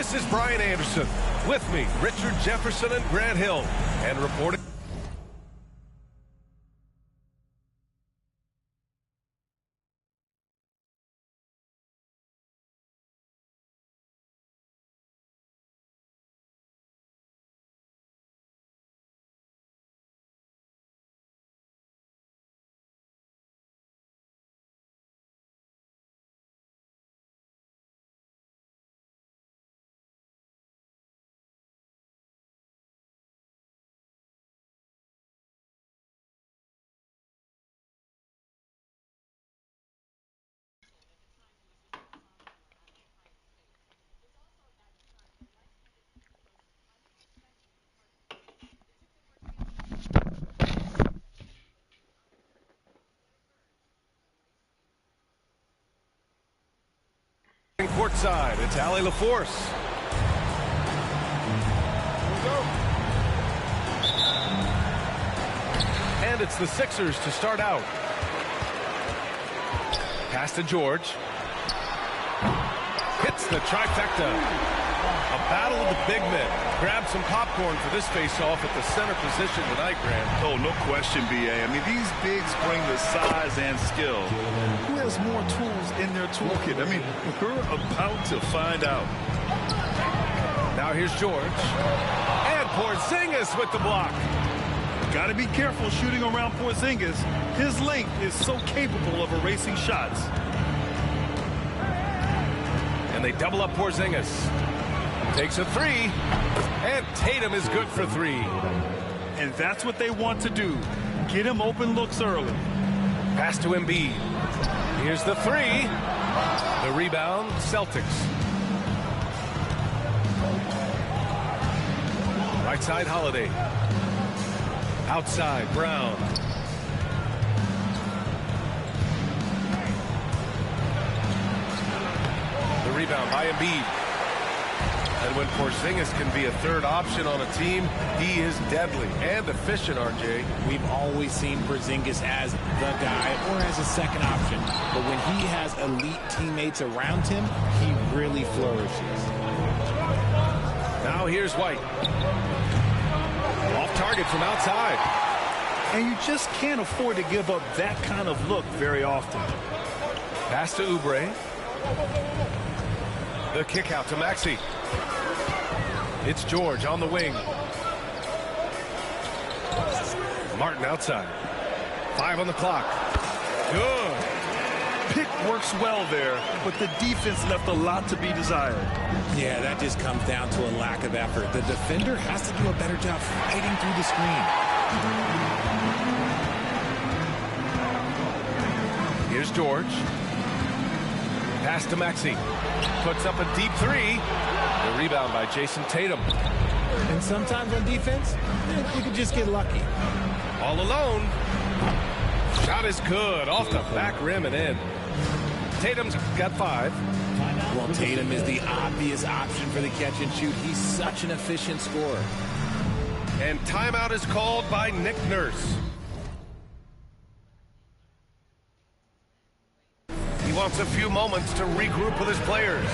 This is Brian Anderson. With me, Richard Jefferson and Grant Hill. And reporting. Courtside, it's Allie LaForce. And it's the Sixers to start out. Pass to George. Hits the trifecta. A battle of the big men. Grab some popcorn for this face-off at the center position tonight, Grant. Oh, no question, B.A. I mean, these bigs bring the size and skill. Who has more tools in their toolkit? I mean, we're about to find out. Now here's George. And Porzingis with the block. Got to be careful shooting around Porzingis. His length is so capable of erasing shots. And they double up Porzingis. Takes a three. And Tatum is good for three. And that's what they want to do. Get him open looks early. Pass to Embiid. Here's the three. The rebound, Celtics. Right side, Holiday. Outside, Brown. The rebound by Embiid. And when Porzingis can be a third option on a team, he is deadly and efficient, RJ. We've always seen Porzingis as the guy or as a second option. But when he has elite teammates around him, he really flourishes. Now here's White. Off target from outside. And you just can't afford to give up that kind of look very often. Pass to Oubre. The kick out to Maxey. It's George on the wing. Martin outside. 5 on the clock. Good. Pick works well there, but the defense left a lot to be desired. Yeah, that just comes down to a lack of effort. The defender has to do a better job fighting through the screen. Here's George. Pass to Maxey. Puts up a deep three. The rebound by Jason Tatum. And sometimes on defense, you can just get lucky. All alone. Shot is good. Off the back rim and in. Tatum's got 5. Well, Tatum is the obvious option for the catch and shoot. He's such an efficient scorer. And timeout is called by Nick Nurse. He wants a few moments to regroup with his players.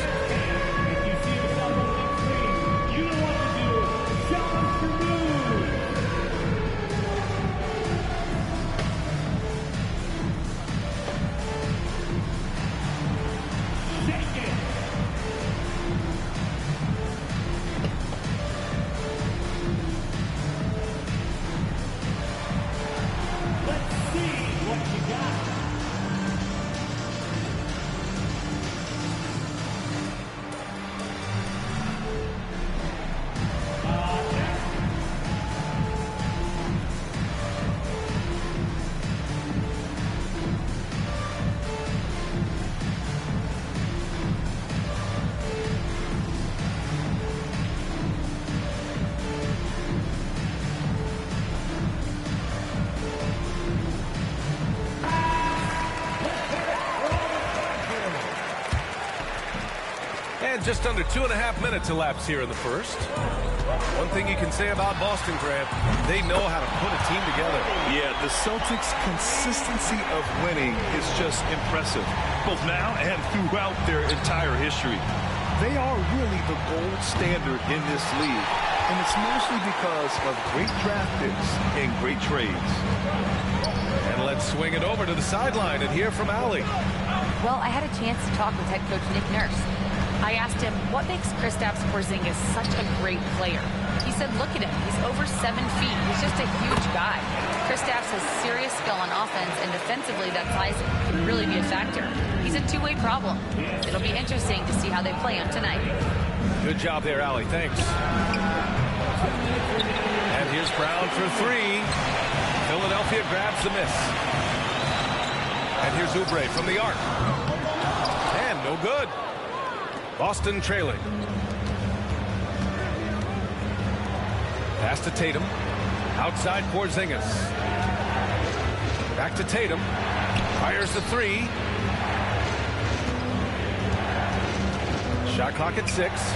And just under 2.5 minutes elapsed here in the first. One thing you can say about Boston, Grant, they know how to put a team together. Yeah, the Celtics' consistency of winning is just impressive, both now and throughout their entire history. They are really the gold standard in this league, and it's mostly because of great draft picks and great trades. And let's swing it over to the sideline and hear from Allie. Well, I had a chance to talk with head coach Nick Nurse. I asked him, what makes Kristaps Porzingis such a great player? He said, look at him. He's over 7 feet. He's just a huge guy. Kristaps has serious skill on offense, and defensively, that size can really be a factor. He's a two-way problem. It'll be interesting to see how they play him tonight. Good job there, Allie. Thanks. And here's Brown for 3. Philadelphia grabs the miss. And here's Oubre from the arc. And no good. Boston trailing. Pass to Tatum. Outside Porzingis. Back to Tatum. Fires the 3. Shot clock at 6.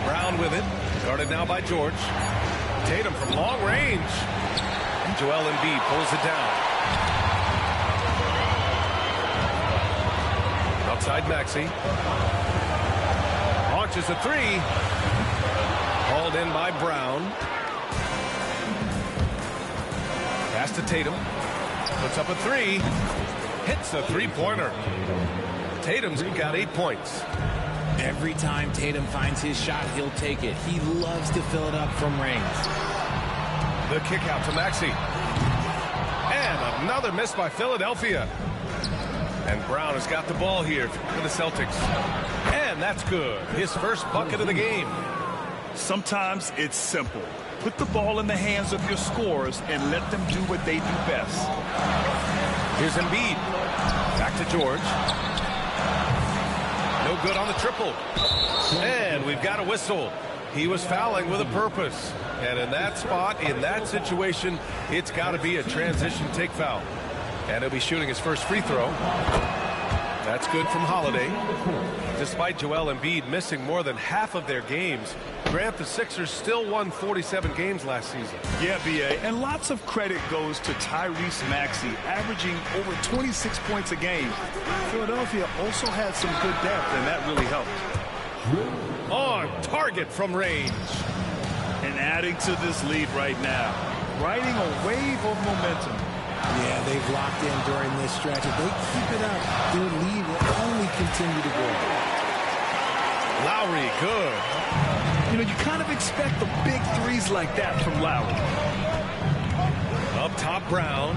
Brown with it. Guarded now by George. Tatum from long range. And Joel Embiid pulls it down. Outside Maxey. Launches a 3. Hauled in by Brown. Pass to Tatum. Puts up a 3. Hits a three-pointer. Tatum's got 8 points. Every time Tatum finds his shot, he'll take it. He loves to fill it up from range. The kick out to Maxey. And another miss by Philadelphia. And Brown has got the ball here for the Celtics. And that's good. His first bucket of the game. Sometimes it's simple. Put the ball in the hands of your scorers and let them do what they do best. Here's Embiid. Back to George. No good on the triple. And we've got a whistle. He was fouling with a purpose. And in that spot, in that situation, it's got to be a transition take foul. And he'll be shooting his first free throw. That's good from Holiday. Despite Joel Embiid missing more than half of their games, Grant, the Sixers still won 47 games last season. Yeah, B.A., and lots of credit goes to Tyrese Maxey, averaging over 26 points a game. Philadelphia also had some good depth, and that really helped. On target from range. And adding to this lead right now, riding a wave of momentum. Yeah, they've locked in during this stretch. If they keep it up, their lead will only continue to grow. Lowry, good. You know, you kind of expect the big threes like that from Lowry. Up top, Brown.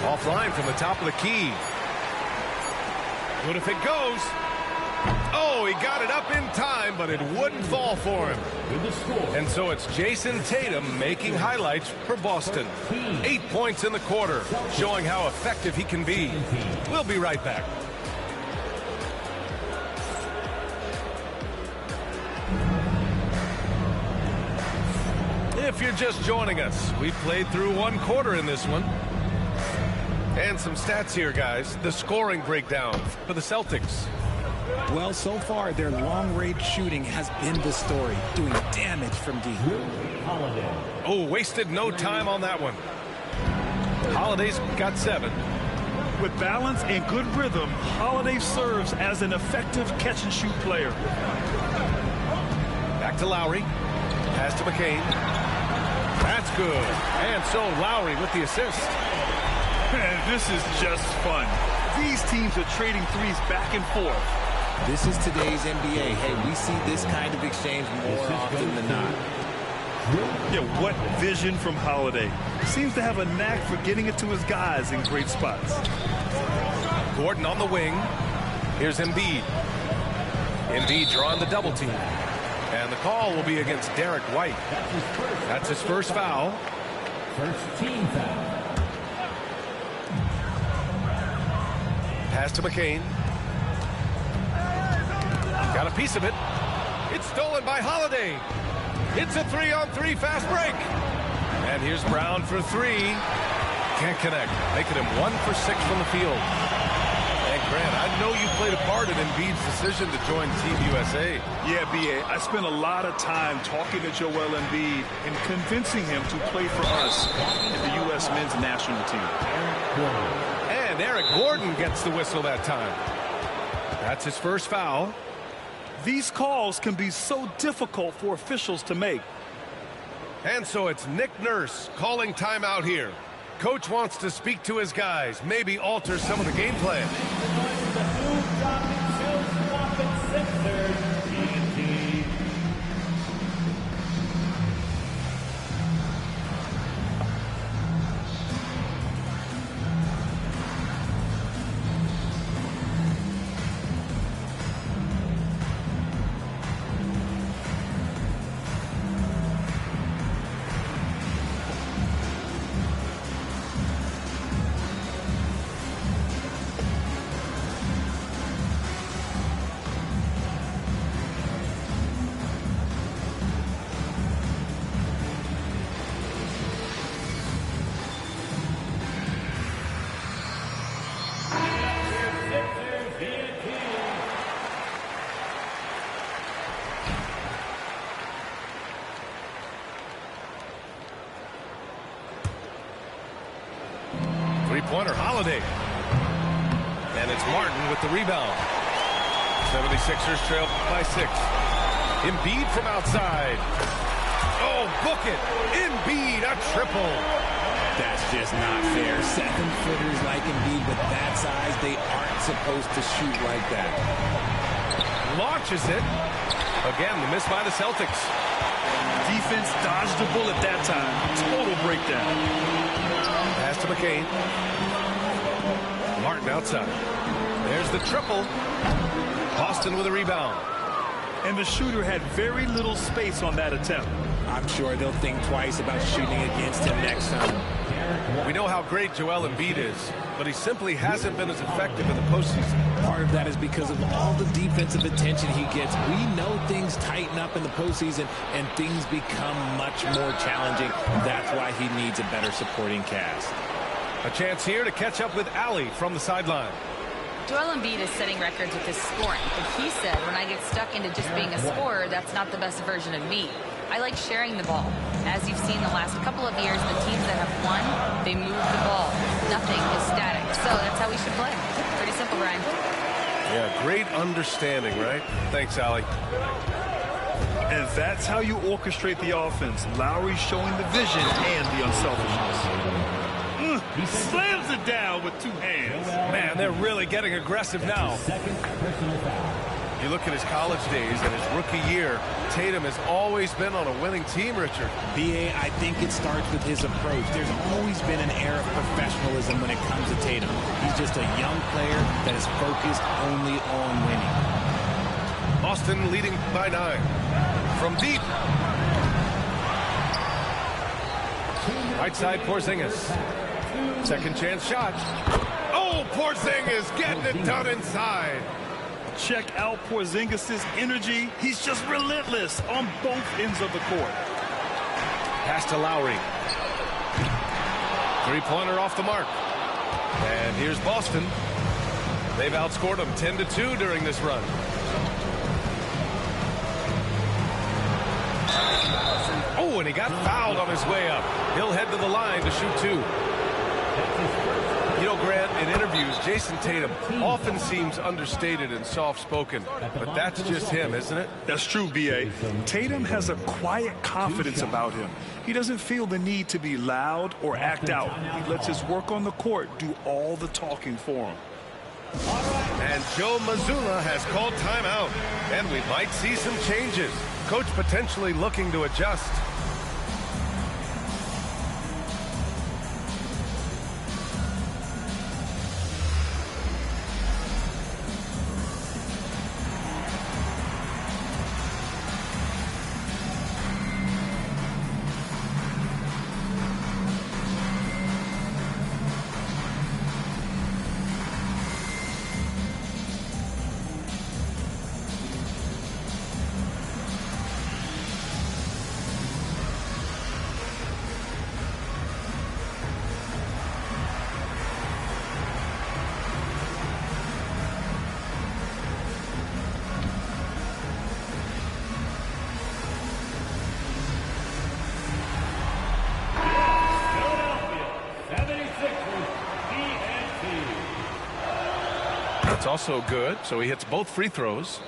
Offline from the top of the key. Good if it goes. Oh, he got it up in time, but it wouldn't fall for him. And so it's Jason Tatum making highlights for Boston. 8 points in the quarter, showing how effective he can be. We'll be right back. If you're just joining us, we've played through 1 quarter in this one. And some stats here, guys. The scoring breakdown for the Celtics. Well, so far, their long-range shooting has been the story, doing damage from deep. Oh, wasted no time on that one. Holiday's got 7. With balance and good rhythm, Holiday serves as an effective catch-and-shoot player. Back to Lowry. Pass to McCain. That's good. And so Lowry with the assist. And this is just fun. These teams are trading threes back and forth. This is today's NBA. Hey, we see this kind of exchange more often than not. Yeah, what vision from Holiday. Seems to have a knack for getting it to his guys in great spots. Gordon on the wing. Here's Embiid. Embiid drawing the double team. And the call will be against Derek White. That's his first foul. First team foul. Pass to McCain. Got a piece of it. It's stolen by Holiday. It's a 3-on-3 fast break. And here's Brown for 3. Can't connect. Making him 1 for 6 from the field. And Grant, I know you played a part in Embiid's decision to join Team USA. Yeah, B.A., I spent a lot of time talking to Joel Embiid and convincing him to play for us in the U.S. men's national team. And Eric Gordon gets the whistle that time. That's his first foul. These calls can be so difficult for officials to make. And so it's Nick Nurse calling timeout here. Coach wants to speak to his guys, maybe alter some of the game plan. Three-pointer Holiday. And it's Martin with the rebound. 76ers trail by 6. Embiid from outside. Oh, book it. Embiid, a triple. That's just not fair. 7-footers like Embiid with that size, they aren't supposed to shoot like that. Launches it. Again, the miss by the Celtics. Defense dodged the bullet that time. Total breakdown. Pass to McCain. Martin outside. There's the triple. Boston with a rebound. And the shooter had very little space on that attempt. I'm sure they'll think twice about shooting against him next time. We know how great Joel Embiid is, but he simply hasn't been as effective in the postseason. Part of that is because of all the defensive attention he gets. We know things tighten up in the postseason and things become much more challenging. That's why he needs a better supporting cast. A chance here to catch up with Allie from the sideline. Joel Embiid is setting records with his scoring, but he said, when I get stuck into just being a scorer, that's not the best version of me. I like sharing the ball. As you've seen the last couple of years, the teams that have won, they move the ball. Nothing is static. So that's how we should play. Pretty simple, Ryan. Yeah, great understanding, right? Thanks, Allie. And that's how you orchestrate the offense. Lowry showing the vision and the unselfishness. He slams it down with 2 hands. Man, they're really getting aggressive now. You look at his college days and his rookie year, Tatum has always been on a winning team, Richard. B.A., I think it starts with his approach. There's always been an air of professionalism when it comes to Tatum. He's just a young player that is focused only on winning. Boston leading by 9. From deep. Right side, Porzingis. Second chance shot. Oh, Porzingis getting it done inside. Check out Porzingis' energy. He's just relentless on both ends of the court. Pass to Lowry. Three-pointer off the mark. And here's Boston. They've outscored them 10-2 during this run. Oh, and he got fouled on his way up. He'll head to the line to shoot 2. You know, Grant, in interviews, Jason Tatum often seems understated and soft-spoken, but that's just him, isn't it? That's true, B.A. Tatum has a quiet confidence about him. He doesn't feel the need to be loud or act out. He lets his work on the court do all the talking for him. And Joe Mazzulla has called timeout, and we might see some changes. Coach potentially looking to adjust. It's also good, so he hits both free throws.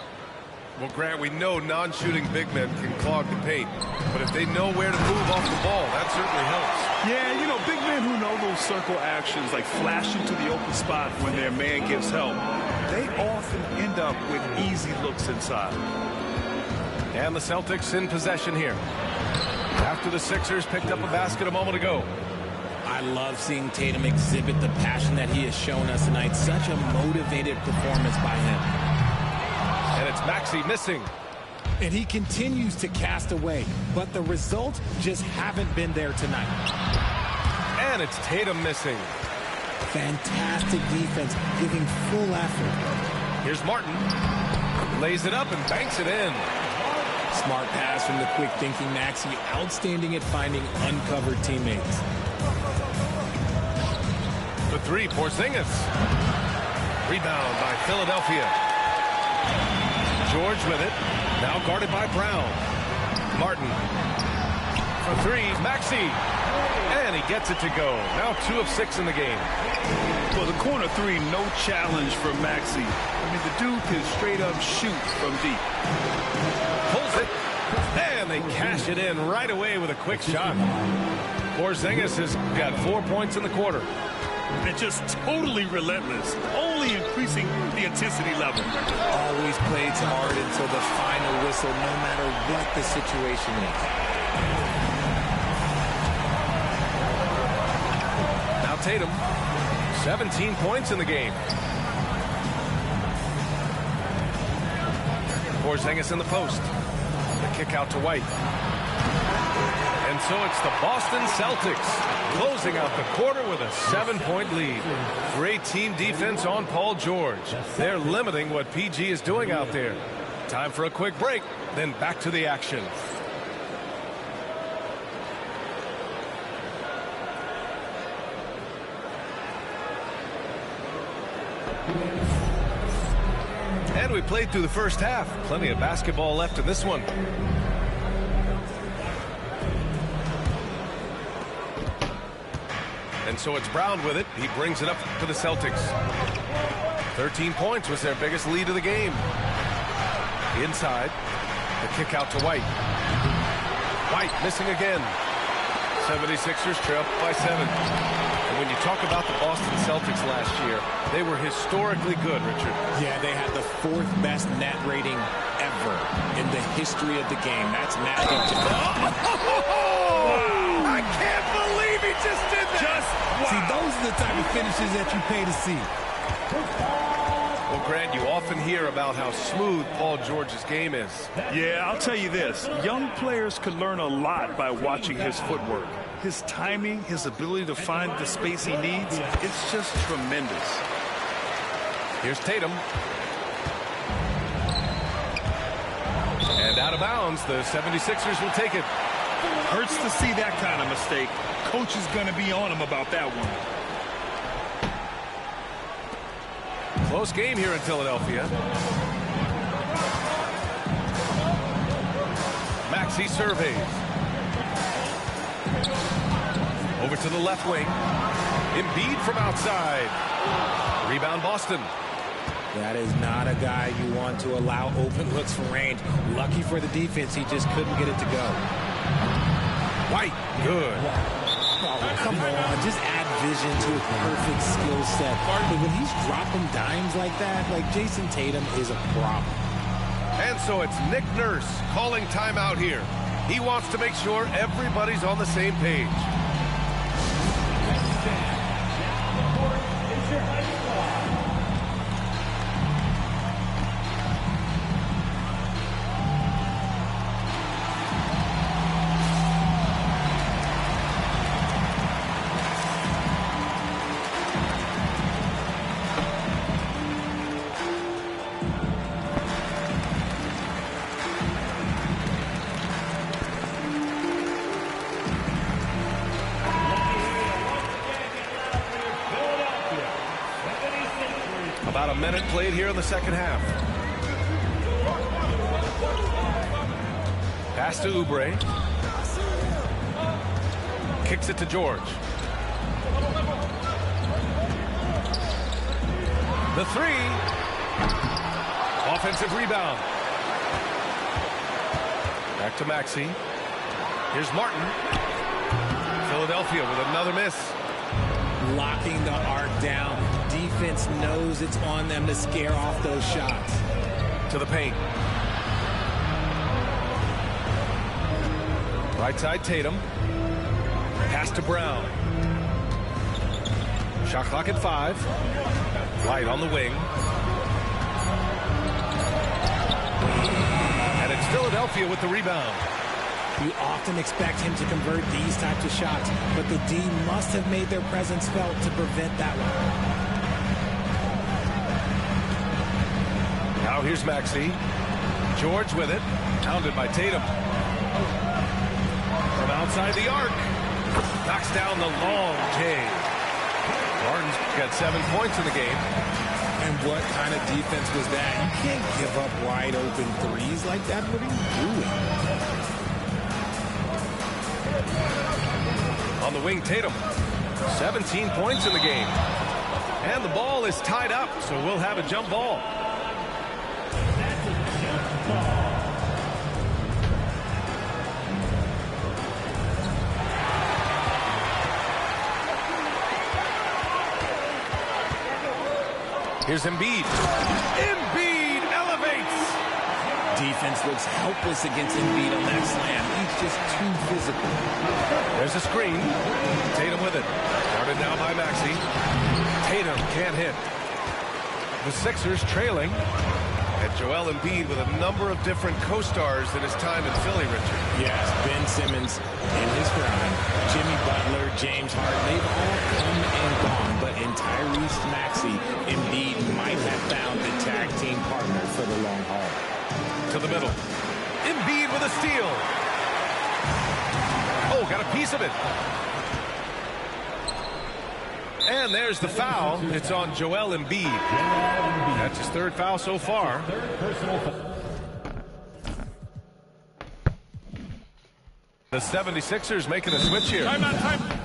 Well, Grant, we know non-shooting big men can clog the paint, but if they know where to move off the ball, that certainly helps. Yeah, you know, big men who know those circle actions, like flashing to the open spot when their man gives help, they often end up with easy looks inside. And the Celtics in possession here. After the Sixers picked up a basket a moment ago. I love seeing Tatum exhibit the passion that he has shown us tonight. Such a motivated performance by him. And it's Maxey missing. And he continues to cast away, but the results just haven't been there tonight. And it's Tatum missing. Fantastic defense, giving full effort. Here's Martin. Lays it up and banks it in. Smart pass from the quick thinking Maxey. Outstanding at finding uncovered teammates. The three, Porzingis. Rebound by Philadelphia. George with it. Now guarded by Brown. Martin. For three, Maxey. And he gets it to go. Now 2 of 6 in the game. Well, the corner three, no challenge for Maxey. I mean, the dude can straight up shoot from deep. Pulls it. And they cash it in right away with a quick shot. Porzingis has got 4 points in the quarter. They're just totally relentless, only increasing the intensity level. Always plays hard until the final whistle, no matter what the situation is. Now Tatum, 17 points in the game. Porzingis in the post. The kick out to White. And so it's the Boston Celtics closing out the quarter with a 7-point lead. Great team defense on Paul George. They're limiting what PG is doing out there. Time for a quick break, then back to the action. And we played through the first half. Plenty of basketball left in this one. And so it's Brown with it. He brings it up to the Celtics. 13 points was their biggest lead of the game. Inside. The kick out to White. White missing again. 76ers trail by 7. And when you talk about the Boston Celtics last year, they were historically good, Richard. Yeah, they had the 4th best net rating ever in the history of the game. That's magic. I can't believe he just did that. See, those are the type of finishes that you pay to see. Well, Grant, you often hear about how smooth Paul George's game is. Yeah, I'll tell you this. Young players could learn a lot by watching his footwork. His timing, his ability to find the space he needs, it's just tremendous. Here's Tatum. And out of bounds, the 76ers will take it. Hurts to see that kind of mistake. Coach is going to be on him about that one. Close game here in Philadelphia. Maxey surveys. Over to the left wing. Embiid from outside. Rebound Boston. That is not a guy you want to allow open looks from range. Lucky for the defense, he just couldn't get it to go. White, good. Oh, come on, just add vision to a perfect skill set. But when he's dropping dimes like that, like Jason Tatum is a problem. And so it's Nick Nurse calling timeout here. He wants to make sure everybody's on the same page. About a minute played here in the second half. Pass to Oubre. Kicks it to George. The three. Offensive rebound. Back to Maxey. Here's Martin. Philadelphia with another miss. Locking the arc down. Defense knows it's on them to scare off those shots. To the paint. Right side Tatum. Pass to Brown. Shot clock at 5. White on the wing. And it's Philadelphia with the rebound. You often expect him to convert these types of shots, but the D must have made their presence felt to prevent that one. Now here's Maxey. George with it. Pounded by Tatum. From outside the arc. Knocks down the long J. Martin's got 7 points in the game. And what kind of defense was that? You can't give up wide open threes like that. What are you doing? On the wing, Tatum. 17 points in the game. And the ball is tied up, so we'll have a jump ball. Here's Embiid. Embiid elevates. Defense looks helpless against Embiid on that slam. He's just too physical. There's a screen. Tatum with it. Guarded now by Maxey. Tatum can't hit. The Sixers trailing. And Joel Embiid with a number of different co-stars in his time in Philly, Richard. Yes, Ben Simmons in his prime, Jimmy Butler, James Harden, they've all come and gone. But in Tyrese Maxey, Embiid might have found the tag team partner for the long haul. To the middle. Embiid with a steal. Oh, got a piece of it. And there's the foul. It's on Joel Embiid. That's his 3rd foul so far. The 76ers making a switch here. Time.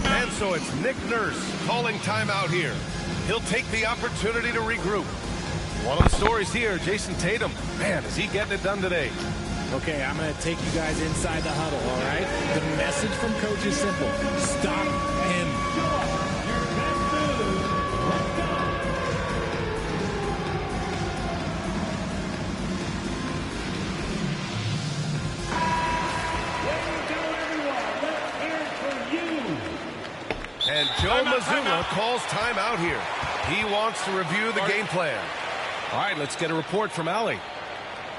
And so it's Nick Nurse calling timeout here. He'll take the opportunity to regroup. One of the stories here, Jason Tatum. Man, is he getting it done today? Okay, I'm going to take you guys inside the huddle, all right? The message from coach is simple. Stop him. And Joe Mazzulla calls timeout here. He wants to review the game plan. All right, let's get a report from Allie.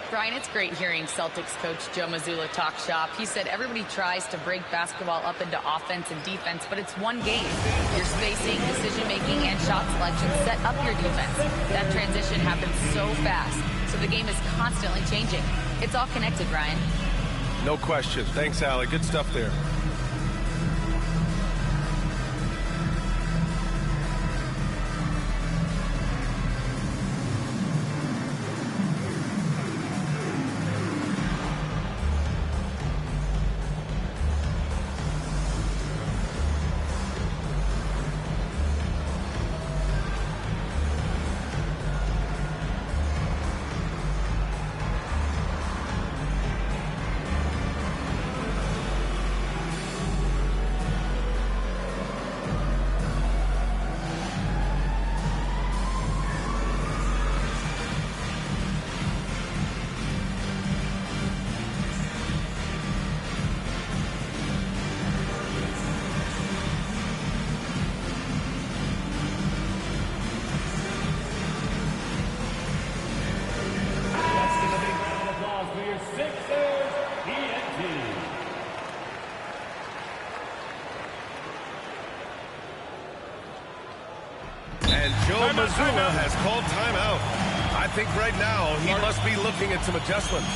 Brian, it's great hearing Celtics coach Joe Mazzulla talk shop. He said everybody tries to break basketball up into offense and defense, but it's one game. Your spacing, decision-making, and shot selection set up your defense. That transition happens so fast, so the game is constantly changing. It's all connected, Brian. No question. Thanks, Allie. Good stuff there. And Joe Mazzulla has called timeout. I think right now he must be looking at some adjustments.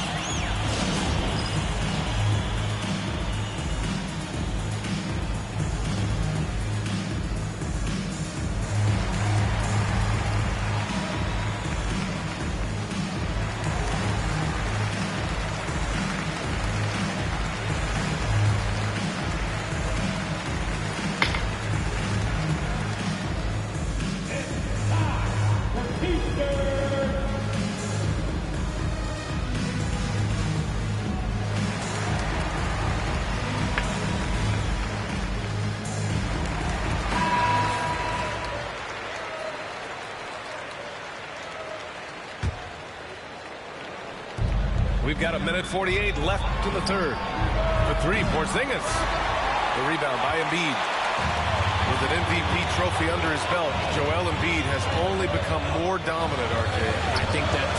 We've got 1:48 left in the third. The three, Porzingis. The rebound by Embiid. With an MVP trophy under his belt, Joel Embiid has only become more dominant, RJ. I think that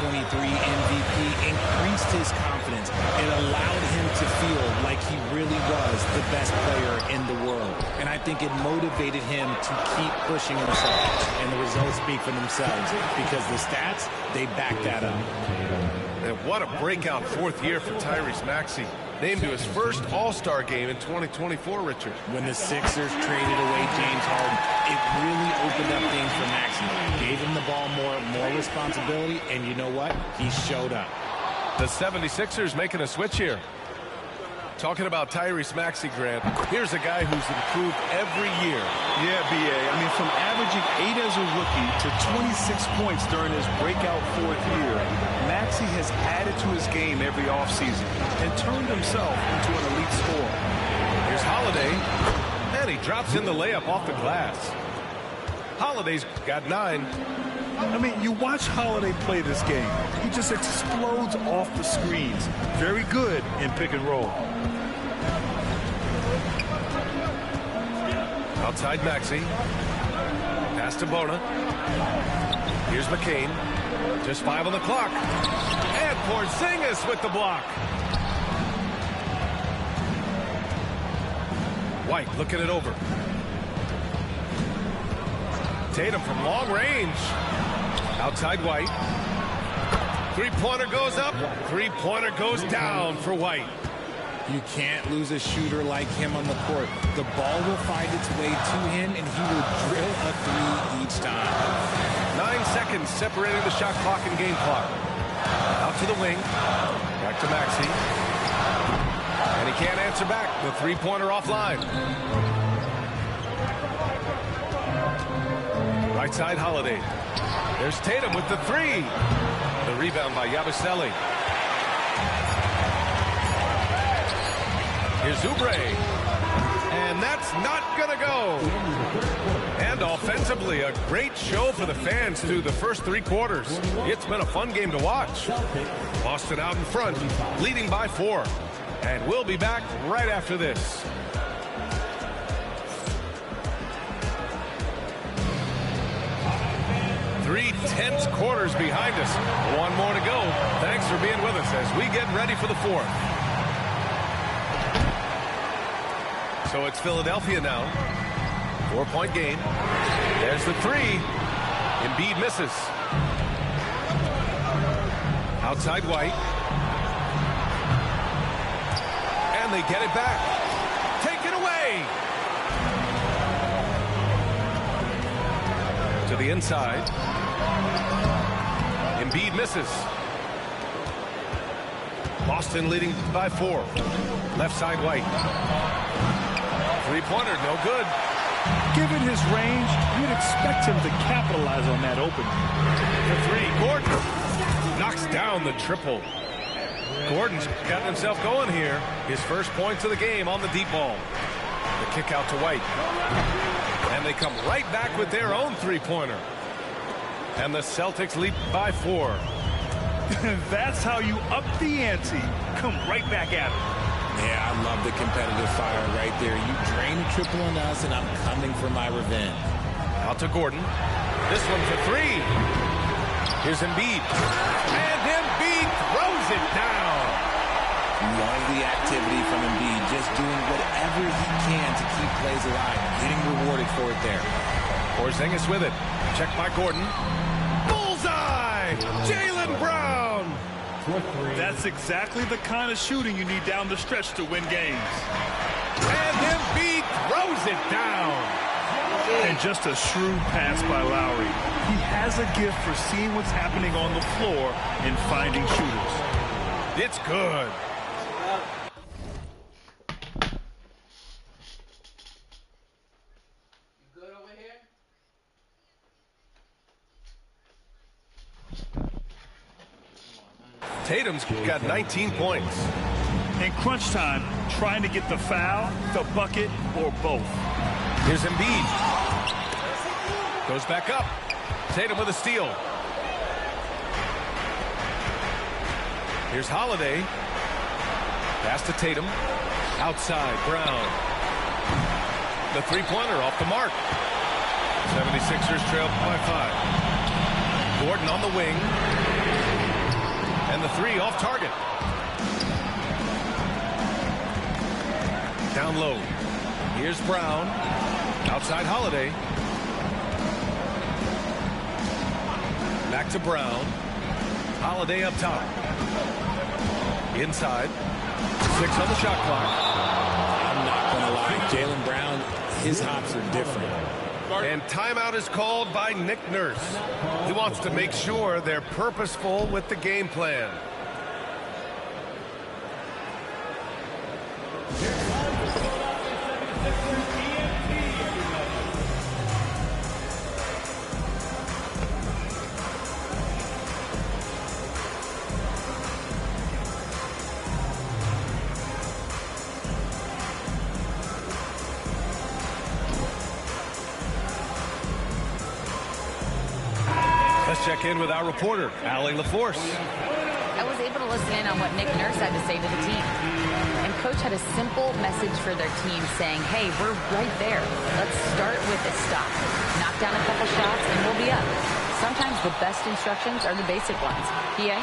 2023 MVP increased his confidence. It allowed him to feel like he really was the best player in the world. And I think it motivated him to keep pushing himself. And the results speak for themselves because the stats, they back that up. And what a breakout fourth year for Tyrese Maxey. Named to his first All-Star game in 2024, Richard. When the Sixers traded away James Harden, it really opened up things for Maxey. Gave him the ball more responsibility, and you know what? He showed up. The 76ers making a switch here. Talking about Tyrese Maxey, Grant, here's a guy who's improved every year. Yeah, B.A. I mean, from averaging 8 as a rookie to 26 points during his breakout fourth year, Maxey has added to his game every offseason and turned himself into an elite scorer. Here's Holiday, and he drops in the layup off the glass. Holiday's got 9. I mean, you watch Holiday play this game. He just explodes off the screens. Very good in pick and roll. Outside Maxey. Pass to Bona. Here's McCain. Just 5 on the clock. And Porzingis with the block. White looking it over. Tatum from long range. Outside White. Three-pointer goes up. Three-pointer goes down for White. You can't lose a shooter like him on the court. The ball will find its way to him, and he will drill a three each time. 9 seconds separating the shot clock and game clock. Out to the wing. Back to Maxey. And he can't answer back. The three-pointer offline. Right side, Holiday. There's Tatum with the three. The rebound by Yabusele. Here's Oubre. And that's not going to go. And offensively, a great show for the fans through the first 3 quarters. It's been a fun game to watch. Boston out in front, leading by 4. And we'll be back right after this. Three tense quarters behind us. One more to go. Thanks for being with us as we get ready for the 4th. So it's Philadelphia now. 4-point game. There's the three. Embiid misses. Outside White. And they get it back. Take it away. To the inside. Embiid misses. Boston leading by 4. Left side White. Three-pointer, no good. Given his range, you'd expect him to capitalize on that opening. The three, Gordon knocks down the triple. Gordon's gotten himself going here. His first points of the game on the deep ball. The kick out to White. And they come right back with their own three-pointer. And the Celtics lead by 4. That's how you up the ante. Come right back at it. Yeah, I love the competitive fire right there. You drain a triple on us, and I'm coming for my revenge. Out to Gordon. This one for 3. Here's Embiid. And Embiid throws it down. Love the activity from Embiid. Just doing whatever he can to keep plays alive. Getting rewarded for it there. Porzingis with it. Check by Gordon. Bullseye! Jaylen Brown! That's exactly the kind of shooting you need down the stretch to win games. And Embiid throws it down. And just a shrewd pass by Lowry. He has a gift for seeing what's happening on the floor and finding shooters. It's good. Tatum's got 19 points. In crunch time, trying to get the foul, the bucket, or both. Here's Embiid. Goes back up. Tatum with a steal. Here's Holiday. Pass to Tatum. Outside, Brown. The three-pointer off the mark. 76ers trail by 5. Gordon on the wing. And the three off target. Down low. Here's Brown. Outside Holiday. Back to Brown. Holiday up top. Inside. 6 on the shot clock. I'm not going to lie. Jaylen Brown, his hops are different. And timeout is called by Nick Nurse. He wants to make sure they're purposeful with the game plan. Let's check in with our reporter, Allie LaForce. I was able to listen in on what Nick Nurse had to say to the team. And Coach had a simple message for their team saying, hey, we're right there. Let's start with a stop. Knock down a couple shots and we'll be up. Sometimes the best instructions are the basic ones. PA?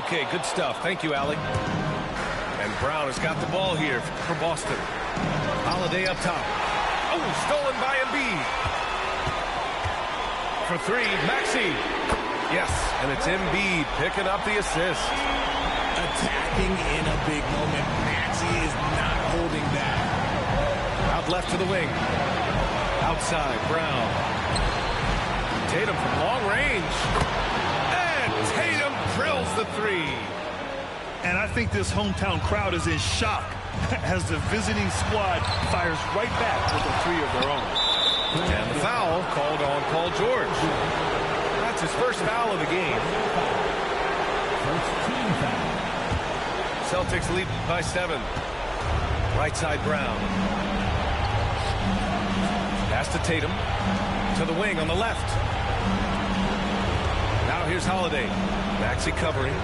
Okay, good stuff. Thank you, Allie. And Brown has got the ball here for Boston. Holiday up top. Oh, stolen by Embiid. For 3, Maxey. Yes, and it's Embiid picking up the assist. Attacking in a big moment. Maxey is not holding back. Out left to the wing. Outside, Brown. Tatum from long range. And Tatum drills the 3. And I think this hometown crowd is in shock as the visiting squad fires right back with a 3 of their own. And the foul called on Paul George. That's his first foul of the game. First team foul. Celtics lead by 7. Right side, Brown. Pass to Tatum. To the wing on the left. Now here's Holiday. Maxey covering.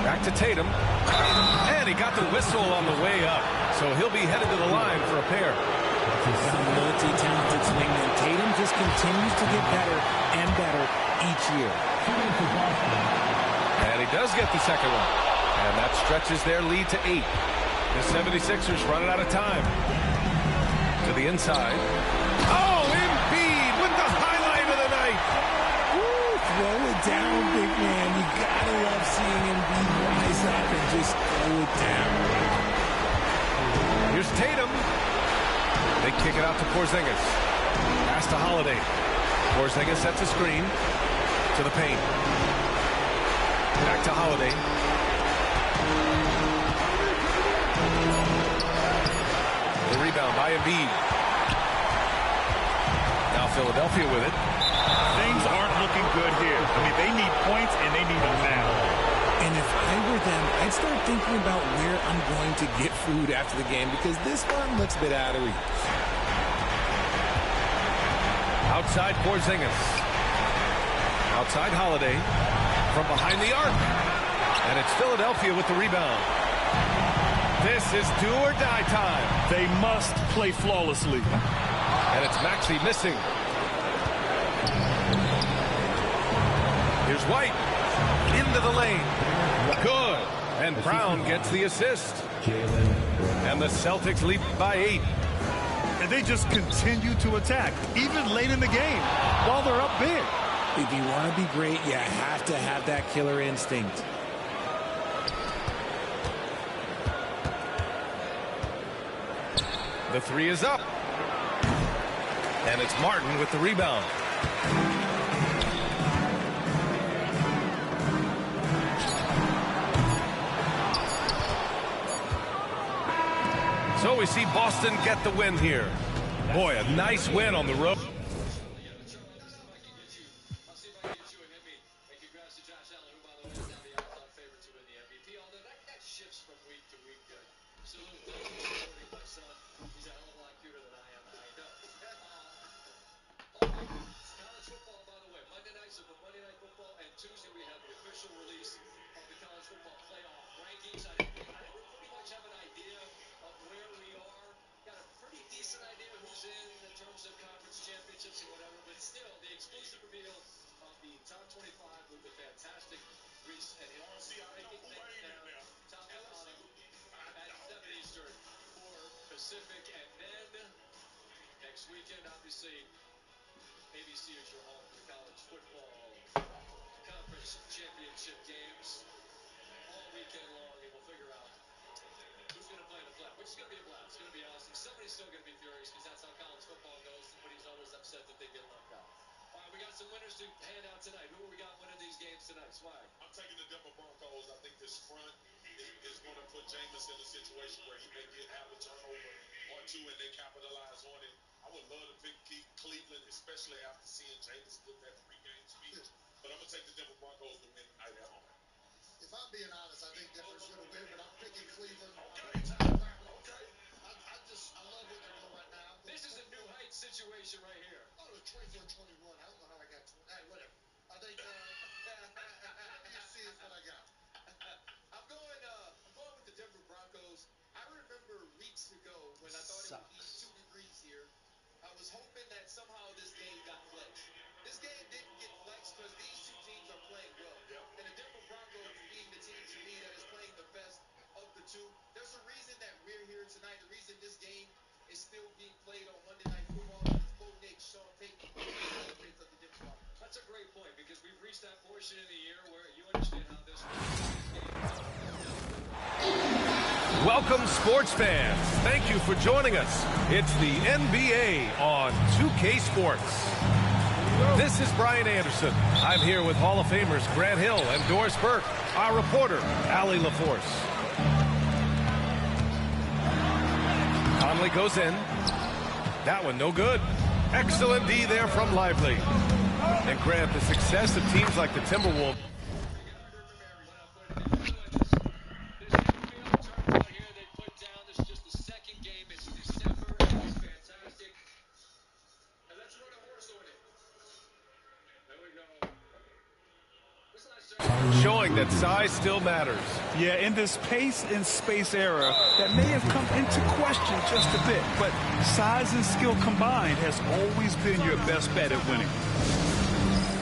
Back to Tatum. And he got the whistle on the way up. So he'll be headed to the line for a pair. Some multi-talented swingman. Tatum just continues to get better and better each year. And he does get the second one. And that stretches their lead to 8. The 76ers running out of time. To the inside. Oh, Embiid with the highlight of the night. Woo, throw it down, big man. You gotta love seeing Embiid rise up and just throw it down. Here's Tatum. They kick it out to Porzingis. Pass to Holiday. Porzingis sets a screen to the paint. Back to Holiday. The rebound by Embiid. Now Philadelphia with it. Things aren't looking good here. I mean, they need points and they need them now. And if I were them, I'd start thinking about where I'm going to get food after the game because this one looks a bit out of reach. Outside Porzingis. Outside Holiday. From behind the arc. And it's Philadelphia with the rebound. This is do or die time. They must play flawlessly. And it's Maxey missing. Here's White. Into the lane. Good. And Brown gets the assist. And the Celtics lead by 8. And they just continue to attack, even late in the game, while they're up big. If you want to be great, you have to have that killer instinct. The three is up. And it's Martin with the rebound. So we see Boston get the win here. Boy, a nice win on the road. Tuesday we have the official release of the college football playoff rankings. I think we pretty much have an idea of where we are. Got a pretty decent idea who's in terms of conference championships and whatever, but still the exclusive reveal of the top 25 with the fantastic Reese and Hill. Top and bottom at 7 Eastern, 4 Pacific, and then next weekend, obviously, ABC is your home for the college football conference championship games all weekend long, and we'll figure out who's going to play in the playoff, which is going to be a blast. It's going to be awesome. Somebody's still going to be furious because that's how college football goes. Somebody's always upset that they get left out. All right, we got some winners to hand out tonight. Who we got winning these games tonight? Swag. I'm taking the Denver Broncos. I think this front is going to put Jameis in a situation where he may have a turnover or two and they capitalize on it. I would love to pick Cleveland, especially after seeing Jameis give that pregame speech. But I'm going to take the Denver Broncos to win tonight at home. If I'm being honest, I think Denver's going to win, but I'm picking Cleveland. Okay. I love what they're doing right now. This is a new height situation right here. Oh, 24-21. I don't know how I got 20. Hey, whatever. I think ABC is what I got. I'm going with the Denver Broncos. I remember weeks ago when I thought it would be 2 degrees here. I was hoping that somehow this game got flexed. This game didn't get flexed because these two teams are playing well. And the Denver Broncos being the team to me that is playing the best of the two. There's a reason that we're here tonight. The reason this game is still being played on Monday Night Football is Bo Nix, Sean Payton, the defense of the Denver Broncos. That's a great point because we've reached that portion in the year where you understand how this game. Welcome, sports fans. Thank you for joining us. It's the NBA on 2K Sports. This is Brian Anderson. I'm here with Hall of Famers Grant Hill and Doris Burke, our reporter, Allie LaForce. Conley goes in. That one no good. Excellent D there from Lively. And Grant, the success of teams like the Timberwolves. Showing that size still matters. Yeah, in this pace and space era, that may have come into question just a bit, but size and skill combined has always been your best bet at winning.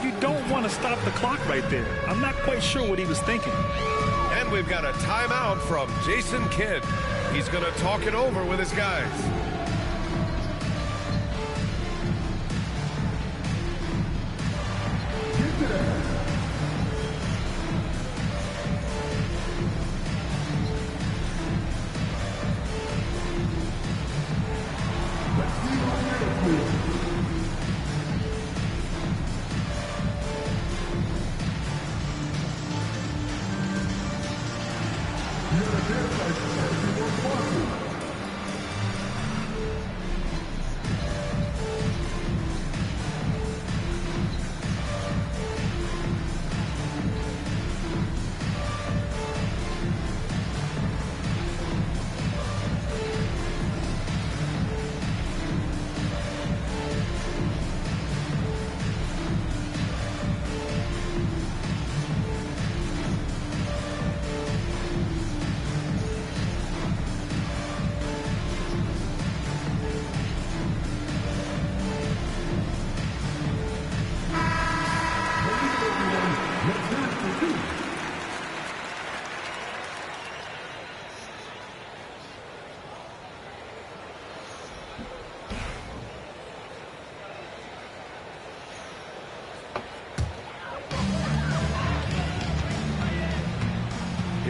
You don't want to stop the clock right there. I'm not quite sure what he was thinking. And we've got a timeout from Jason Kidd. He's going to talk it over with his guys.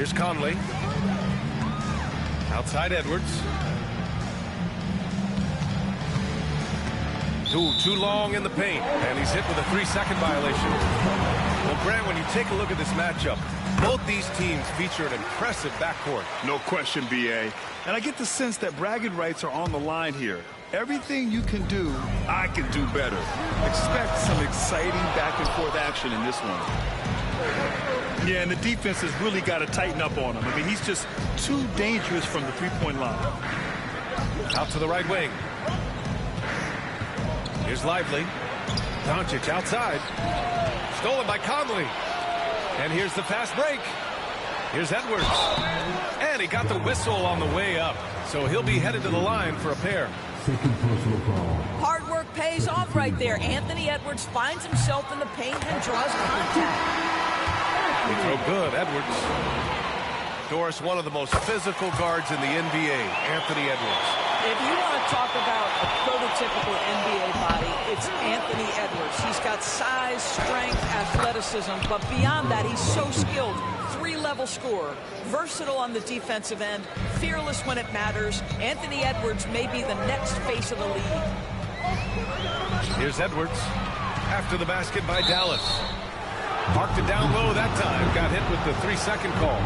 Here's Conley. Outside Edwards. Too long in the paint, and he's hit with a 3-second violation. Well, Grant, when you take a look at this matchup, both these teams feature an impressive backcourt. No question, B.A. And I get the sense that bragging rights are on the line here. Everything you can do, I can do better. Expect some exciting back-and-forth action in this one. Yeah, and the defense has really got to tighten up on him. I mean, he's just too dangerous from the three-point line. Out to the right wing. Here's Lively. Doncic outside. Stolen by Conley. And here's the fast break. Here's Edwards. And he got the whistle on the way up. So he'll be headed to the line for a pair. Hard work pays off right there. Anthony Edwards finds himself in the paint and draws contact. Throw good, Edwards. Doris, one of the most physical guards in the NBA, Anthony Edwards. If you want to talk about a prototypical NBA body, it's Anthony Edwards. He's got size, strength, athleticism, but beyond that, he's so skilled. 3-level scorer, versatile on the defensive end, fearless when it matters. Anthony Edwards may be the next face of the league. Here's Edwards. After the basket by Dallas. Parked it down low that time. Got hit with the 3-second call.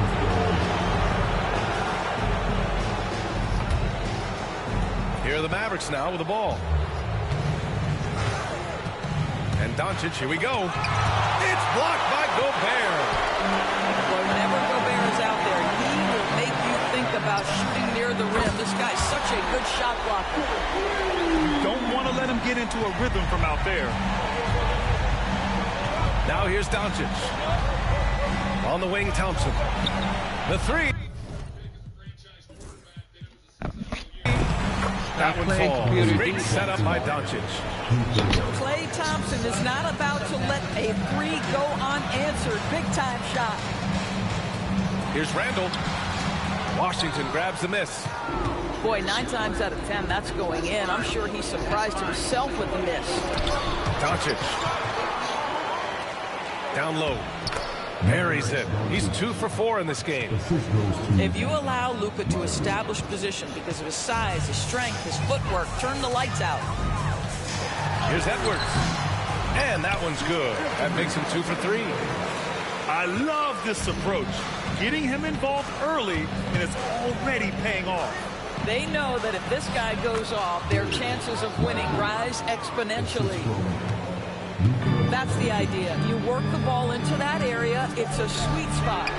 Here are the Mavericks now with the ball. And Doncic, here we go. It's blocked by Gobert. Well, whenever Gobert is out there, he will make you think about shooting near the rim. This guy's such a good shot blocker. You don't want to let him get into a rhythm from out there. Now here's Doncic. On the wing, Thompson. The three. That one falls. Great setup by Doncic. Klay Thompson is not about to let a three go unanswered. Big-time shot. Here's Randall. Washington grabs the miss. Boy, 9 times out of 10, that's going in. I'm sure he surprised himself with the miss. Doncic. Down low. Buries it. He's 2 for 4 in this game. If you allow Luka to establish position because of his size, his strength, his footwork, turn the lights out. Here's Edwards. And that one's good. That makes him 2 for 3. I love this approach. Getting him involved early, and it's already paying off. They know that if this guy goes off, their chances of winning rise exponentially. That's the idea. You work the ball into that area. It's a sweet spot.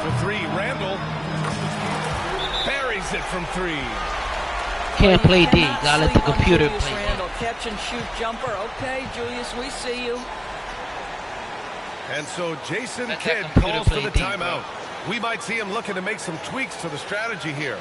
For 3, Randall buries it from 3. Can't play D. Gotta let the computer play. Randall, catch and shoot jumper. Okay, Julius, we see you. And so Jason Kidd calls for the timeout. We might see him looking to make some tweaks to the strategy here.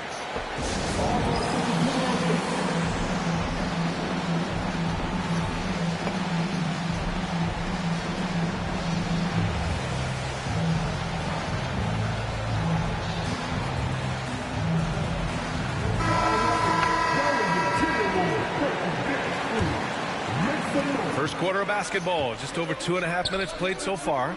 First quarter of basketball, just over 2.5 minutes played so far.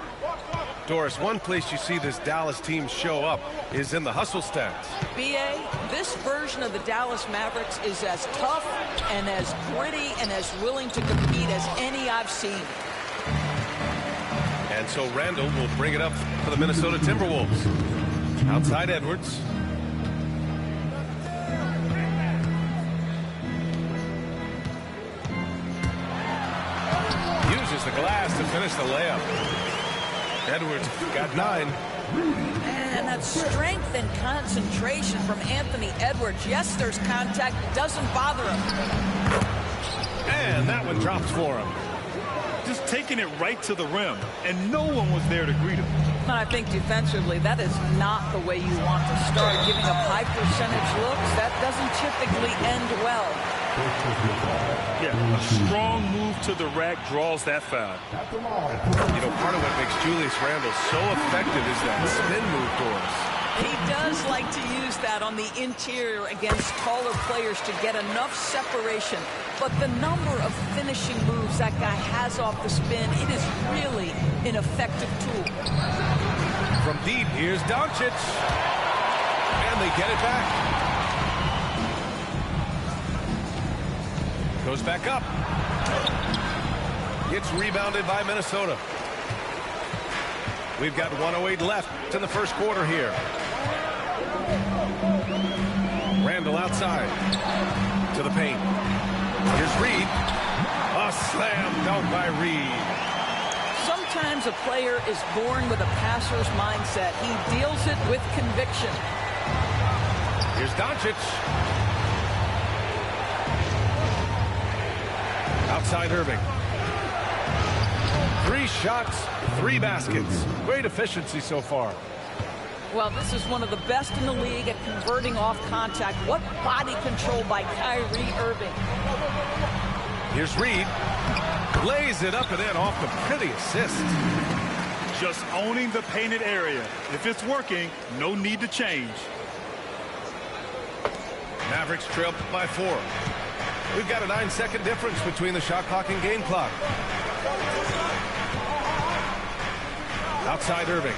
Doris, one place you see this Dallas team show up is in the hustle stats. B.A., this version of the Dallas Mavericks is as tough and as gritty and as willing to compete as any I've seen. And so Randall will bring it up for the Minnesota Timberwolves. Outside Edwards. Uses the glass to finish the layup. Edwards got 9. And that strength and concentration from Anthony Edwards. Yes, there's contact. It doesn't bother him. And that one drops for him. Just taking it right to the rim, and no one was there to greet him. And I think defensively, that is not the way you want to start. Giving up high percentage looks, that doesn't typically end well. Yeah, a strong move to the rack draws that foul. You know, part of what makes Julius Randle so effective is that spin move, Doris. He does like to use that on the interior against taller players to get enough separation. But the number of finishing moves that guy has off the spin, it is really an effective tool. from deep. Here's Doncic. And they get it back. Goes back up. Gets rebounded by Minnesota. We've got 1:08 left in the first quarter here. Randall outside to the paint. Here's Reed. A slam dunk by Reed. Sometimes a player is born with a passer's mindset. He deals it with conviction. Here's Doncic. Outside Irving. 3 shots, 3 baskets. Great efficiency so far. Well, this is one of the best in the league at converting off contact. What body control by Kyrie Irving. Here's Reed. Lays it up and in off the pretty assist. Just owning the painted area. If it's working, no need to change. Mavericks trail by 4. We've got a 9-second difference between the shot clock and game clock. Outside Irving.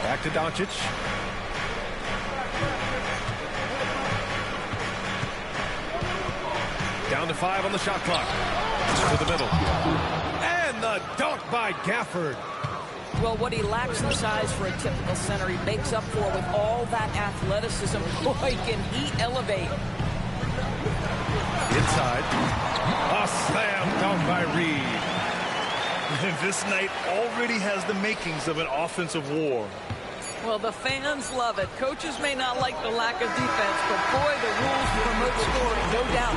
Back to Doncic. Down to 5 on the shot clock. To the middle. And the dunk by Gafford. Well, what he lacks in size for a typical center, he makes up for with all that athleticism. Boy, can he elevate. Inside. A slam dunk by Reed. And this night already has the makings of an offensive war. Well, the fans love it. Coaches may not like the lack of defense, but boy, the rules promote scoring, no doubt.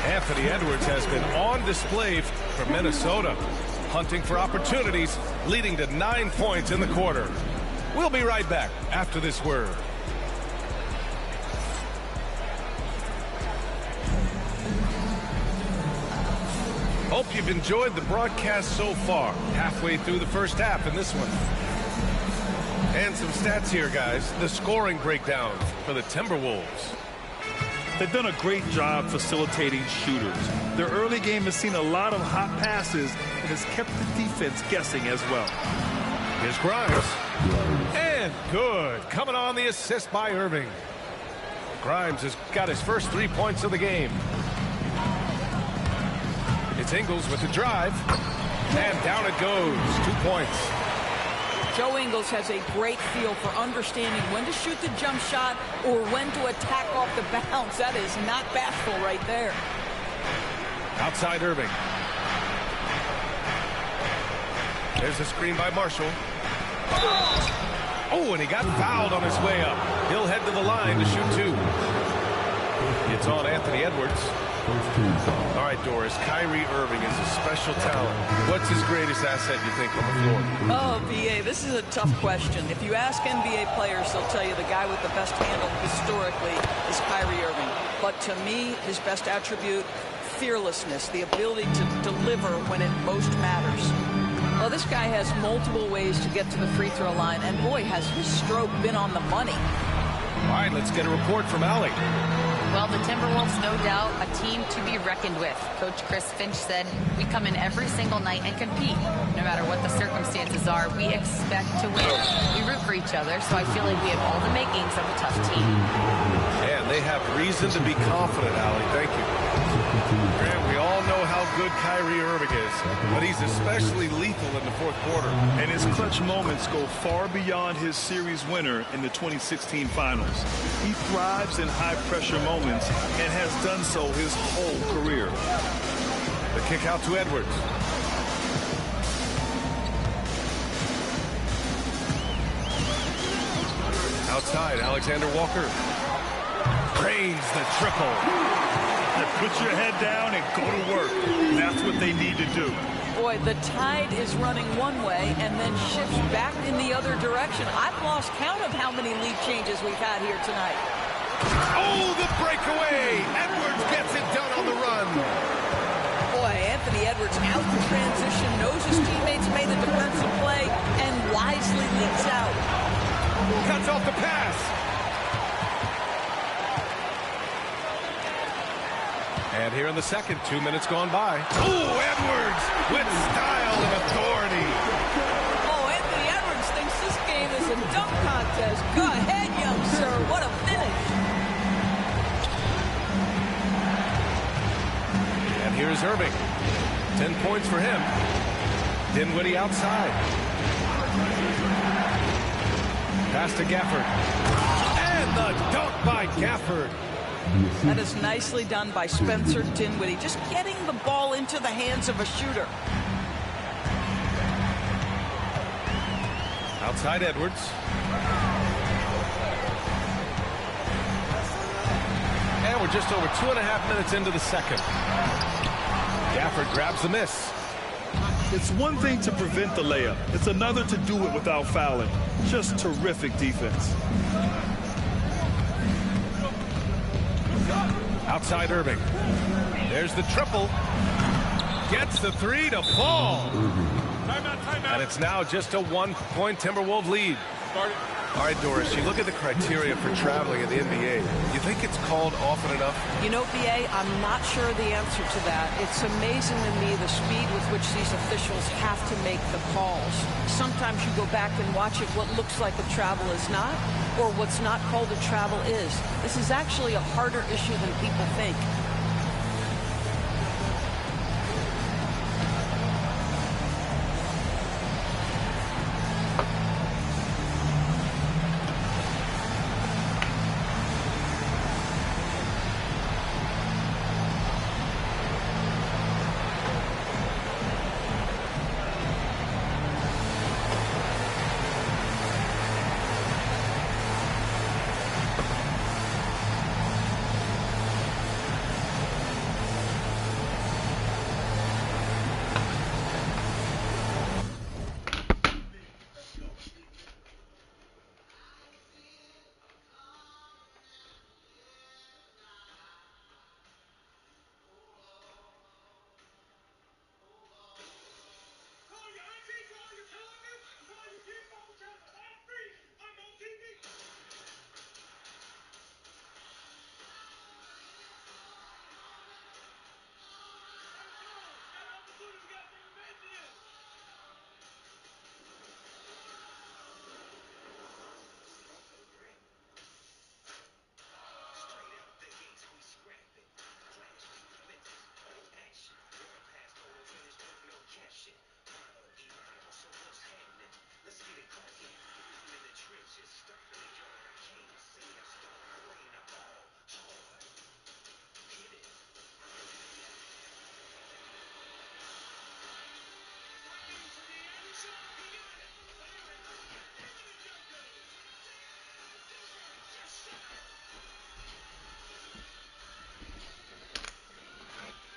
Anthony Edwards has been on display for Minnesota, hunting for opportunities, leading to 9 points in the quarter. We'll be right back after this word. Hope you've enjoyed the broadcast so far. Halfway through the first half in this one. And some stats here, guys. The scoring breakdown for the Timberwolves. They've done a great job facilitating shooters. Their early game has seen a lot of hot passes and has kept the defense guessing as well. Here's Grimes. And good. Coming on the assist by Irving. Grimes has got his first 3 points of the game. It's Ingles with the drive. And down it goes. 2 points. Joe Ingles has a great feel for understanding when to shoot the jump shot or when to attack off the bounce. That is not bashful right there. Outside Irving. There's a screen by Marshall. Oh, and he got fouled on his way up. He'll head to the line to shoot 2. It's on Anthony Edwards. All right, Doris, Kyrie Irving is a special talent. What's his greatest asset, you think, on the floor? Oh, B.A., this is a tough question. If you ask NBA players, they'll tell you the guy with the best handle historically is Kyrie Irving. But to me, his best attribute, fearlessness, the ability to deliver when it most matters. Well, this guy has multiple ways to get to the free throw line, and boy, has his stroke been on the money. All right, let's get a report from Allie. Well, the Timberwolves, no doubt, a team to be reckoned with. Coach Chris Finch said, we come in every single night and compete. No matter what the circumstances are, we expect to win. We root for each other, so I feel like we have all the makings of a tough team. And they have reason to be confident, Allie. Thank you. Grant, we all know how good Kyrie Irving is, but he's especially lethal in the fourth quarter. And his clutch moments go far beyond his series winner in the 2016 finals. He thrives in high-pressure moments and has done so his whole career. The kick out to Edwards. Outside, Alexander Walker. Drains the triple. Put your head down and go to work. That's what they need to do. Boy, the tide is running one way and then shifts back in the other direction. I've lost count of how many lead changes we've had here tonight. Oh, the breakaway! Edwards gets it done on the run. Boy, Anthony Edwards out in transition, knows his teammates made a defensive play, and wisely leaks out. Cuts off the pass. And here in the second, 2 minutes gone by. Oh, Edwards with style and authority. Oh, Anthony Edwards thinks this game is a dunk contest. Go ahead, young sir. What a finish. And here's Irving. 10 points for him. Dinwiddie outside. Pass to Gafford. And the dunk by Gafford. That is nicely done by Spencer Dinwiddie. Just getting the ball into the hands of a shooter. Outside Edwards. And we're just over 2.5 minutes into the second. Gafford grabs the miss. It's one thing to prevent the layup. It's another to do it without fouling. Just terrific defense. Outside Irving. There's the triple. Gets the three to fall. And it's now just a 1-point Timberwolves lead. All right, Doris, you look at the criteria for traveling in the NBA. You think it's called often enough? You know, BA, I'm not sure the answer to that. It's amazing to me the speed with which these officials have to make the calls. Sometimes you go back and watch it, what looks like a travel is not, or what's not called a travel is. This is actually a harder issue than people think.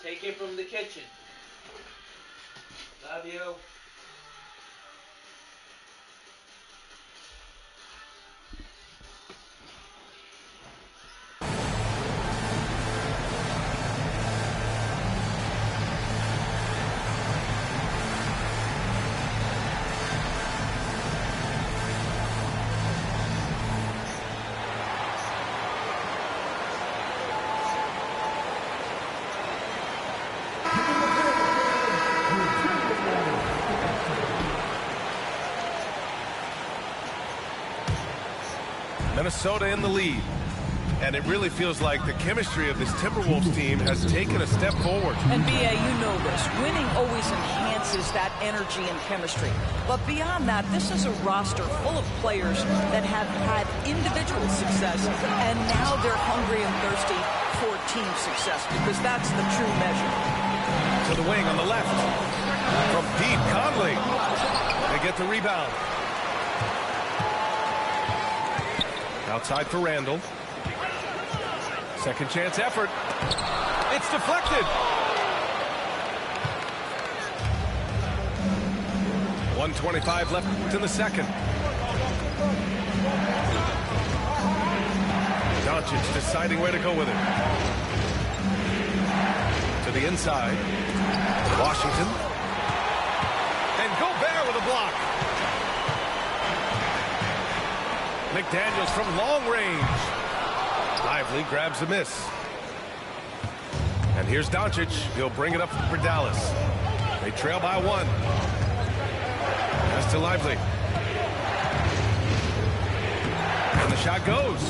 Take it from the kitchen. Love you. Minnesota in the lead. And it really feels like the chemistry of this Timberwolves team has taken a step forward. And BA, you know this. Winning always enhances that energy and chemistry. But beyond that, this is a roster full of players that have had individual success, and now they're hungry and thirsty for team success, because that's the true measure. To the wing on the left. From deep, Conley. They get the rebound. Outside for Randall. Second chance effort. It's deflected. 1:25 left in the second. Doncic deciding where to go with it. To the inside. Washington. And Gobert with a block. McDaniels from long range. Lively grabs the miss. And here's Doncic. He'll bring it up for Dallas. They trail by one. Pass to Lively. The shot goes.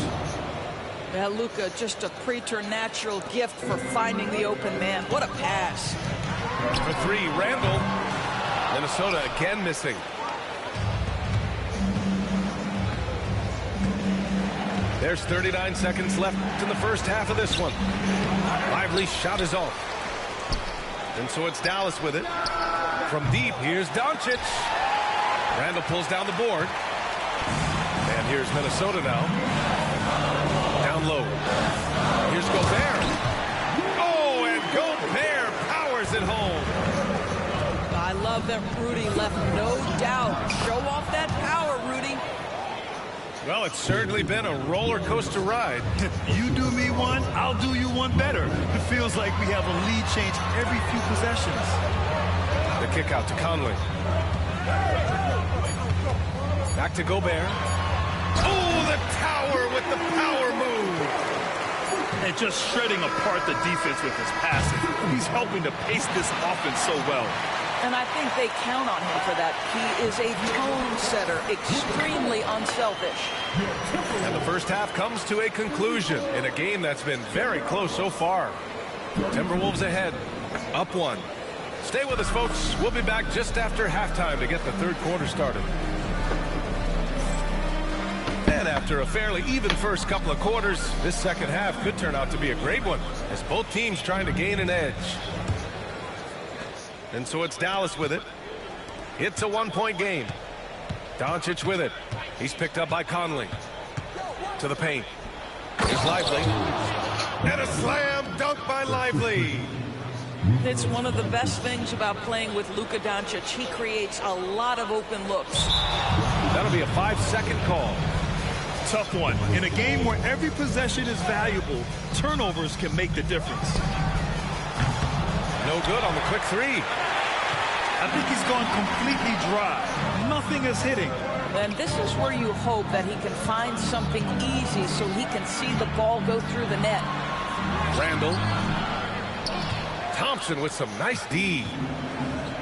Yeah, Luka, just a preternatural gift for finding the open man. What a pass. For three, Randall. Minnesota again missing. There's 39 seconds left in the first half of this one. Lively's shot is off. And so it's Dallas with it. From deep, here's Doncic. Randall pulls down the board. And here's Minnesota now. Down low. Here's Gobert. Oh, and Gobert powers it home. I love that Rudy left no doubt. Show off that power, Rudy. Well, it's certainly been a roller coaster ride. You do me one, I'll do you one better. It feels like we have a lead change every few possessions. The kick out to Conley. Back to Gobert. Oh, the tower with the power move. And just shredding apart the defense with his passing. He's helping to pace this offense so well. And I think they count on him for that. He is a tone setter, extremely unselfish. And the first half comes to a conclusion in a game that's been very close so far. Timberwolves ahead, up one. Stay with us, folks. We'll be back just after halftime to get the third quarter started. And after a fairly even first couple of quarters, this second half could turn out to be a great one as both teams trying to gain an edge. And so it's Dallas with it. It's a one-point game. Doncic with it. He's picked up by Conley. To the paint. Here's Lively. And a slam dunk by Lively. It's one of the best things about playing with Luka Doncic. He creates a lot of open looks. That'll be a 5-second call. Tough one. In a game where every possession is valuable, turnovers can make the difference. No good on the quick three. I think he's gone completely dry. Nothing is hitting. And this is where you hope that he can find something easy so he can see the ball go through the net. Randall. Thompson with some nice D.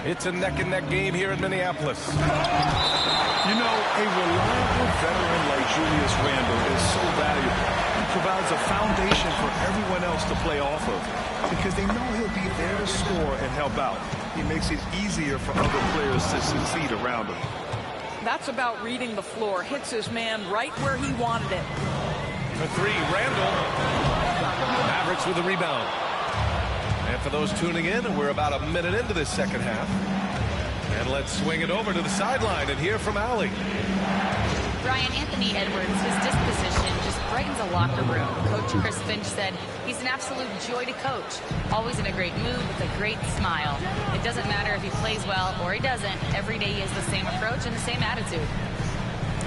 It's a neck-and-neck game here in Minneapolis. You know, a reliable veteran like Julius Randle is so valuable. He provides a foundation for everyone else to play off of because they know he'll be there to score and help out. He makes it easier for other players to succeed around him. That's about reading the floor. Hits his man right where he wanted it. For three, Randall. Mavericks with the rebound. And for those tuning in, we're about a minute into this second half. And let's swing it over to the sideline and hear from Allie. Brian, Anthony Edwards, his disposition just brightens a locker room. Coach Chris Finch said he's an absolute joy to coach. Always in a great mood with a great smile. It doesn't matter if he plays well or he doesn't. Every day he has the same approach and the same attitude.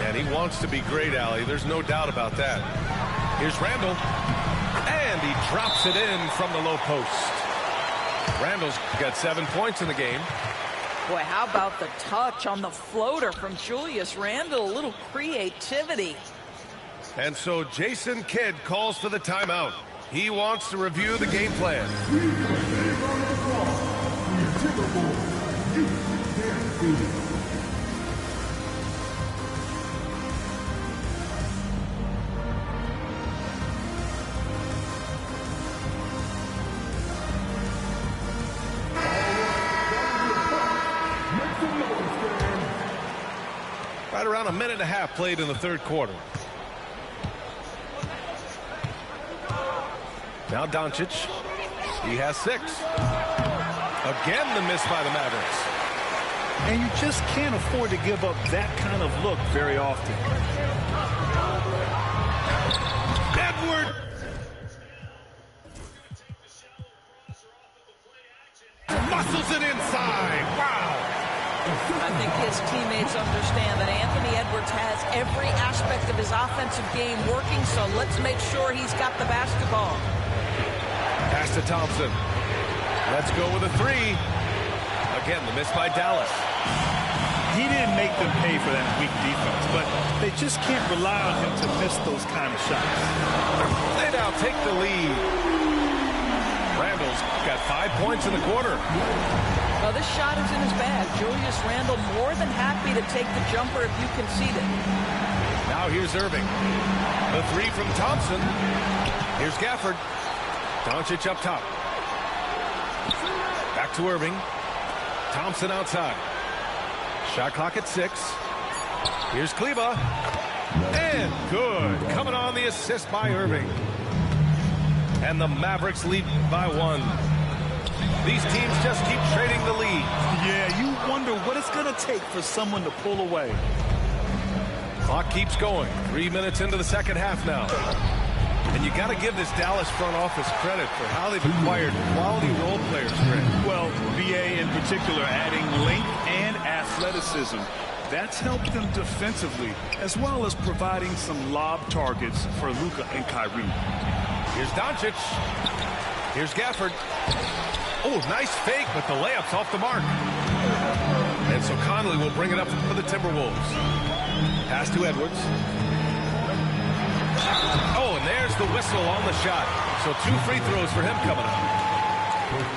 And he wants to be great, Allie. There's no doubt about that. Here's Randall. And he drops it in from the low post. Randall's got 7 points in the game. Boy, how about the touch on the floater from Julius Randle? A little creativity. And so Jason Kidd calls for the timeout. He wants to review the game plan. Right around a minute and a half played in the third quarter. Now Doncic. He has 6. Again the miss by the Mavericks. And you just can't afford to give up that kind of look very often. Edward. Muscles it inside. Wow. I think his teammates understand that Anthony Edwards has every aspect of his offensive game working, so let's make sure he's got the basketball. Pass to Thompson. Let's go with a 3. Again, the miss by Dallas. He didn't make them pay for that weak defense, but they just can't rely on him to miss those kind of shots. They now take the lead. Randall's got 5 points in the quarter. Well, this shot is in his bag. Julius Randle more than happy to take the jumper if you concede it. Now here's Irving. The three from Thompson. Here's Gafford. Doncic up top. Back to Irving. Thompson outside. Shot clock at 6. Here's Kleba. And good. Coming on the assist by Irving. And the Mavericks lead by 1. These teams just keep trading the lead. Yeah, you wonder what it's going to take for someone to pull away. Clock keeps going. 3 minutes into the second half now. And you got to give this Dallas front office credit for how they've acquired quality role players, Greg. Well, BA in particular adding length and athleticism. That's helped them defensively, as well as providing some lob targets for Luka and Kyrie. Here's Doncic. Here's Gafford. Oh, nice fake, but the layup's off the mark. And so Conley will bring it up for the Timberwolves. Pass to Edwards. Oh, and there's the whistle on the shot. So 2 free throws for him coming up.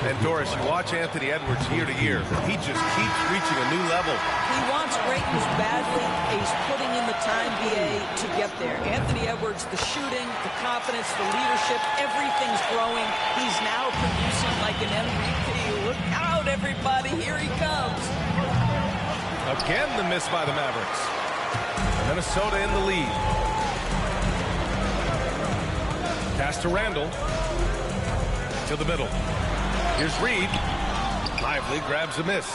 And Doris, you watch Anthony Edwards year to year. He just keeps reaching a new level. He wants greatness badly. He's putting in the time, BA, to get there. Anthony Edwards, the shooting, the confidence, the leadership, everything's growing. He's now producing like an MVP. Look out, everybody. Here he comes. Again, the miss by the Mavericks. Minnesota in the lead. Pass to Randall. To the middle. Here's Reed. Lively grabs a miss.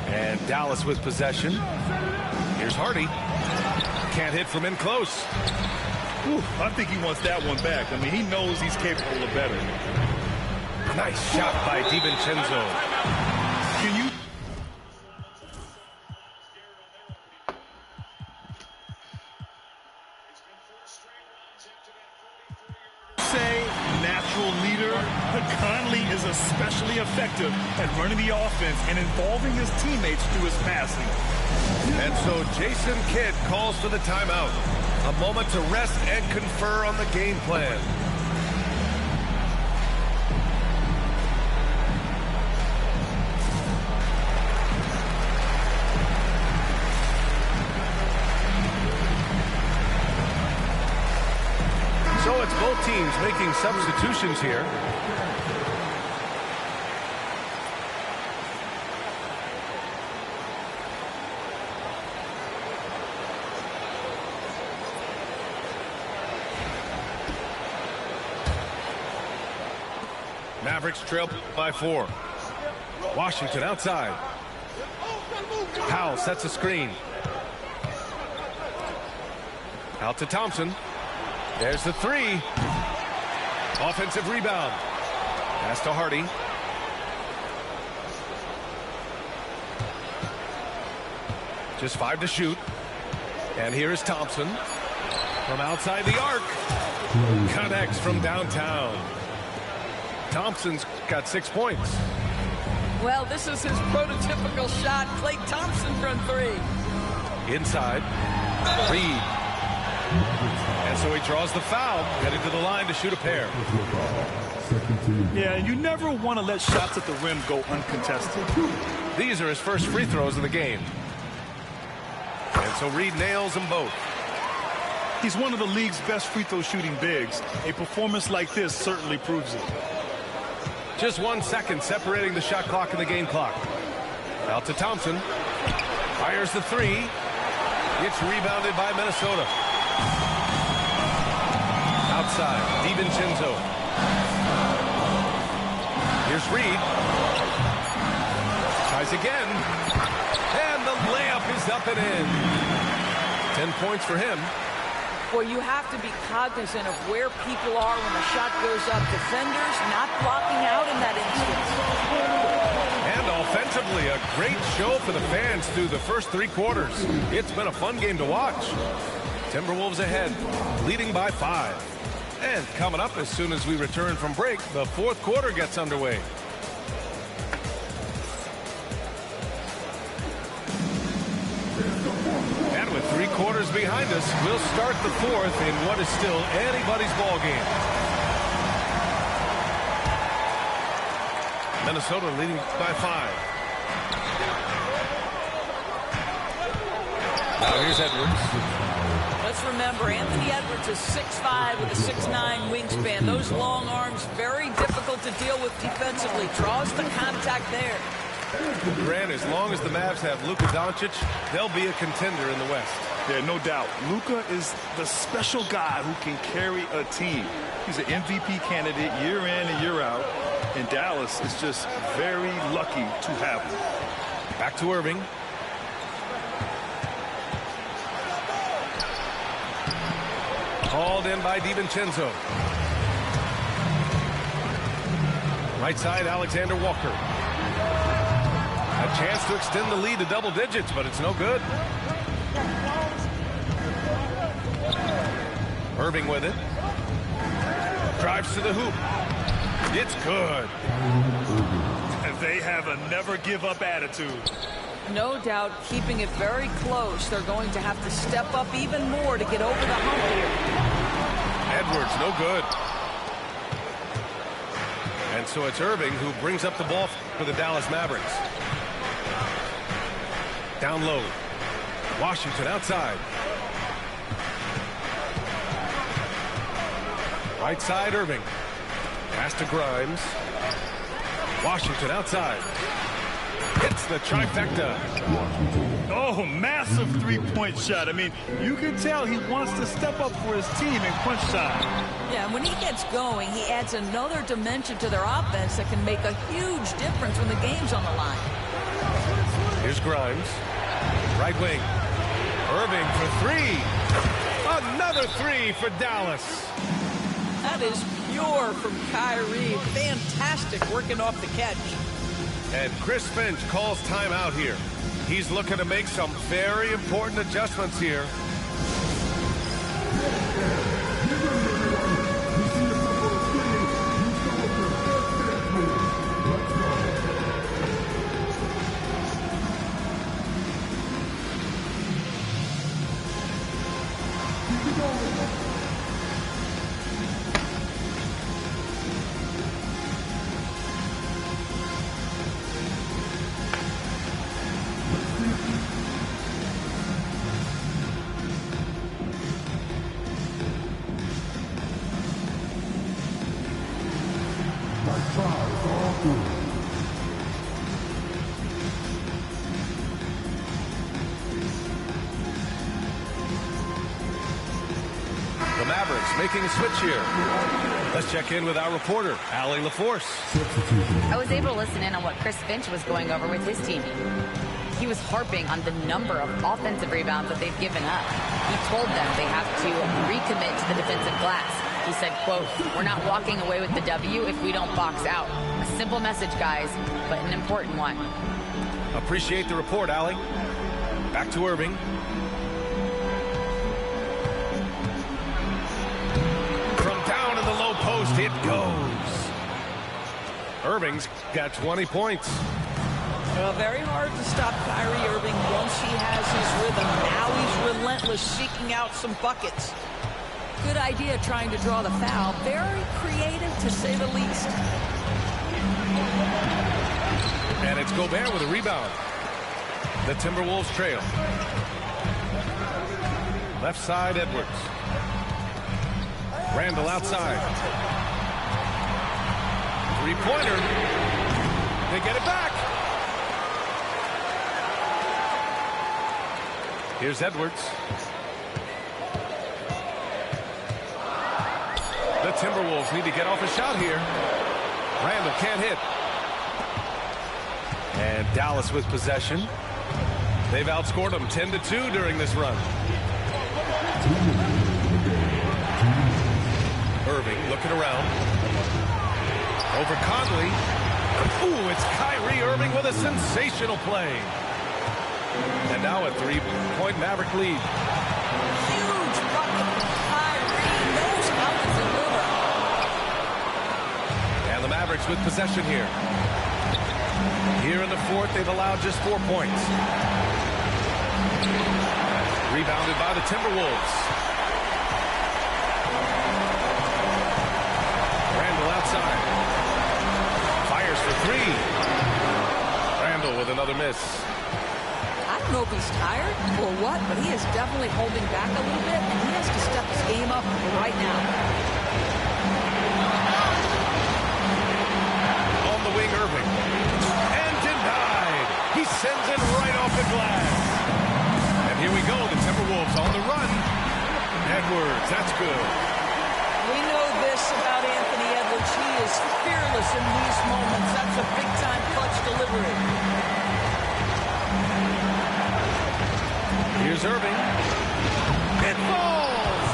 And Dallas with possession. Here's Hardy. Can't hit from in close. Whew, I think he wants that one back. I mean, he knows he's capable of better. Nice shot by DiVincenzo. Can you say natural leader? Conley is especially effective at running the offense and involving his teammates through his passing. And so Jason Kidd calls for the timeout. A moment to rest and confer on the game plan. So it's both teams making substitutions here. Mavericks trail by 4. Washington outside. Powell sets a screen. Out to Thompson. There's the 3. Offensive rebound. Pass to Hardy. Just 5 to shoot. And here is Thompson. From outside the arc. Connects from downtown. Thompson's got 6 points. Well, this is his prototypical shot. Klay Thompson from 3. Inside. Reed. And so he draws the foul, headed to the line to shoot a pair. Yeah, you never want to let shots at the rim go uncontested. These are his first free throws of the game. And so Reed nails them both. He's one of the league's best free throw shooting bigs. A performance like this certainly proves it. Just 1 second separating the shot clock and the game clock. Out to Thompson. Fires the 3. It's rebounded by Minnesota. Outside, DiVincenzo. Here's Reed. Tries again. And the layup is up and in. 10 points for him. Well, you have to be cognizant of where people are when the shot goes up. Defenders not blocking out in that instance. And offensively, a great show for the fans through the first 3 quarters. It's been a fun game to watch. Timberwolves ahead, leading by 5. And coming up as soon as we return from break, the 4th quarter gets underway. And with 3 quarters behind us, we'll start the 4th in what is still anybody's ball game. Minnesota leading by 5. Now here's Edwards. Let's remember, Anthony Edwards is 6'5" with a 6'9" wingspan. Those long arms, very difficult to deal with defensively. Draws the contact there. Grant, as long as the Mavs have Luka Doncic, they'll be a contender in the West. Yeah, no doubt. Luka is the special guy who can carry a team. He's an MVP candidate year in and year out. And Dallas is just very lucky to have him. Back to Irving. Called in by DiVincenzo. Right side, Alexander Walker. A chance to extend the lead to double digits, but it's no good. Irving with it. Drives to the hoop. It's good. And they have a never-give-up attitude. No doubt, keeping it very close. They're going to have to step up even more to get over the hump here. Edwards, no good. And so it's Irving who brings up the ball for the Dallas Mavericks. Down low. Washington outside. Right side, Irving. Pass to Grimes. Washington outside. Hits the trifecta. Oh, massive three-point shot. I mean, you can tell he wants to step up for his team in crunch time. Yeah, when he gets going, he adds another dimension to their offense that can make a huge difference when the game's on the line. Here's Grimes. Right wing. Irving for three. Another three for Dallas. That is pure from Kyrie. Fantastic working off the catch. And Chris Finch calls timeout here. He's looking to make some very important adjustments here. The Mavericks making a switch here. Let's check in with our reporter, Allie LaForce. I was able to listen in on what Chris Finch was going over with his team. He was harping on the number of offensive rebounds that they've given up. He told them they have to recommit to the defensive glass. He said, quote, "We're not walking away with the W if we don't box out." A simple message, guys, but an important one. Appreciate the report, Allie. Back to Irving. From down in the low post, it goes. Irving's got 20 points. Well, very hard to stop Kyrie Irving once he has his rhythm. Now he's relentless, seeking out some buckets. Good idea trying to draw the foul. Very creative, to say the least. And it's Gobert with a rebound. The Timberwolves trail. Left side, Edwards. Randall outside. Three-pointer. They get it back. Here's Edwards. The Timberwolves need to get off a shot here. Randall can't hit. And Dallas with possession. They've outscored them 10-2 during this run. Irving looking around. Over Conley. Ooh, it's Kyrie Irving with a sensational play. And now a three-point Maverick lead. Huge bucket. Kyrie knows how to deliver. And the Mavericks with possession here. Here in the fourth, they've allowed just 4 points. Rebounded by the Timberwolves. Randall outside. Fires for three. Randall with another miss. I'm know if he's tired or what, but he is definitely holding back a little bit, and he has to step his game up right now. On the wing, Irving. And denied. He sends it right off the glass. And here we go, the Timberwolves on the run. Edwards, that's good. We know this about Anthony Edwards. He is fearless in these moments. That's a big-time clutch delivery. Here's Irving. It falls!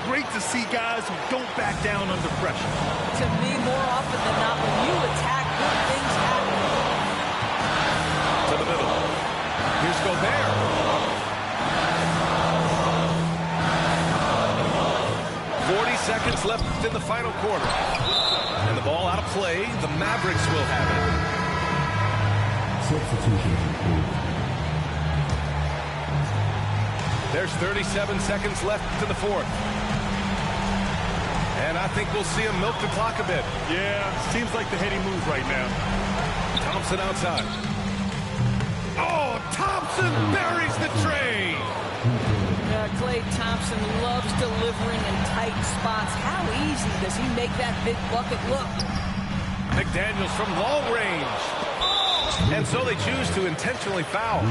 Great to see guys who don't back down under pressure. To me, more often than not, when you attack, good things happen. To the middle. Here's Gobert. 40 seconds left in the final quarter. And the ball out of play. The Mavericks will have it. There's 37 seconds left in the fourth. And I think we'll see him milk the clock a bit. Yeah, seems like the heady move right now. Thompson outside. Oh, Thompson buries the tray. Klay Thompson loves delivering in tight spots. How easy does he make that big bucket look? McDaniels from long range. And so they choose to intentionally foul.